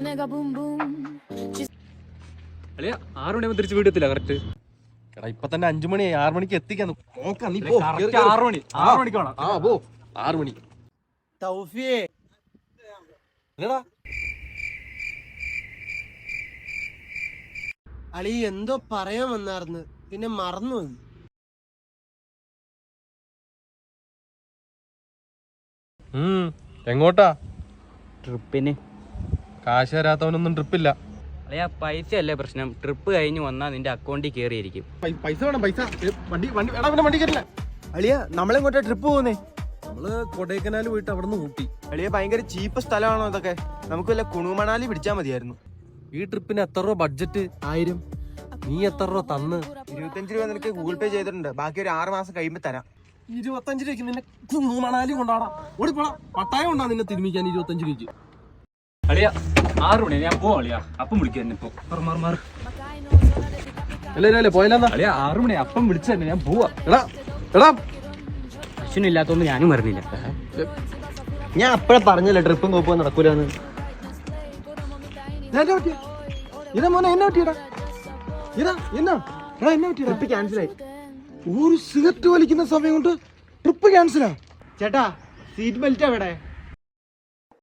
അളിയ 6 മണിയാകുമ്പോൾ തിരിച്ച് വീട്ടിലെത്തില്ല കറക്റ്റ്. എടാ ഇപ്പൊ തന്നെ 5 മണിയായി, 6 മണിക്ക് എത്തിക്കാന്ന്. നോക്കാം നീ 6 മണി 6 മണിക്ക് വേണം. 6 മണി. അളി എന്തോ പറയാൻ വന്നാർന്ന്, പിന്നെ മറന്നു. എങ്ങോട്ടാ? ട്രിപ്പിന്. കാശ് തരാത്തവനൊന്നും ട്രിപ്പില്ല. അളിയ പൈസ അല്ലേ പ്രശ്നം, ട്രിപ്പ് കഴിഞ്ഞ് വന്നാൽ നിന്റെ അക്കൗണ്ടിൽ കയറിയിരിക്കും. പൈസ വേണം, പൈസ. വണ്ടി കയറില്ല. അളിയ നമ്മളെങ്ങോട്ടാ ട്രിപ്പ് പോകുന്നേ? നമ്മള് കൊടൈക്കനാൽ പോയിട്ട് അവിടെ നിന്ന് ഊട്ടി. അളിയ ഭയങ്കര ചീപ്പ് സ്ഥലമാണോ ഇതൊക്കെ? നമുക്ക് വല്ല കുണു മണാലി പിടിച്ചാൽ മതിയായിരുന്നു. ഈ ട്രിപ്പിന് എത്ര രൂപ ബഡ്ജറ്റ്? 1000. നീ എത്ര രൂപ തന്ന്? 25 രൂപ നിനക്ക് ഗൂഗിൾ പേ ചെയ്തിട്ടുണ്ട്, ബാക്കി ഒരു 6 മാസം കഴിയുമ്പോ തരാം. 25 രൂപയ്ക്ക് നിന്നെ കുണു മണാലി കൊണ്ടാടാ. ഓടിപ്പോടാ, പട്ടായം കൊണ്ടാ നിന്നെ തിരുമിക്കാൻ 25 രൂപയ്ക്ക്. അളിയ 6 മണി ഞാൻ പോവാ. അളിയ അപ്പം വിളിക്കാൻ ഇപ്പൊ അല്ലേ പോയാലെന്നാ? അളിയ 6 മണി അപ്പം വിളിച്ചു തന്നെ ഞാൻ പോവാ. എടാ അശ്വിനില്ലാത്തോണ്ട് ഞാനും പറഞ്ഞില്ല. ഞാൻ അപ്പഴേ പറഞ്ഞല്ലേ ട്രിപ്പും കോപ്പും നടക്കൂലെന്ന്. ട്രിപ്പ് ക്യാൻസലായി. ഒരു സിഗരറ്റ് വലിക്കുന്ന സമയം കൊണ്ട് ട്രിപ്പ് ക്യാൻസലാ? ചേട്ടാ സീറ്റ് ബെൽറ്റ് എവിടെ?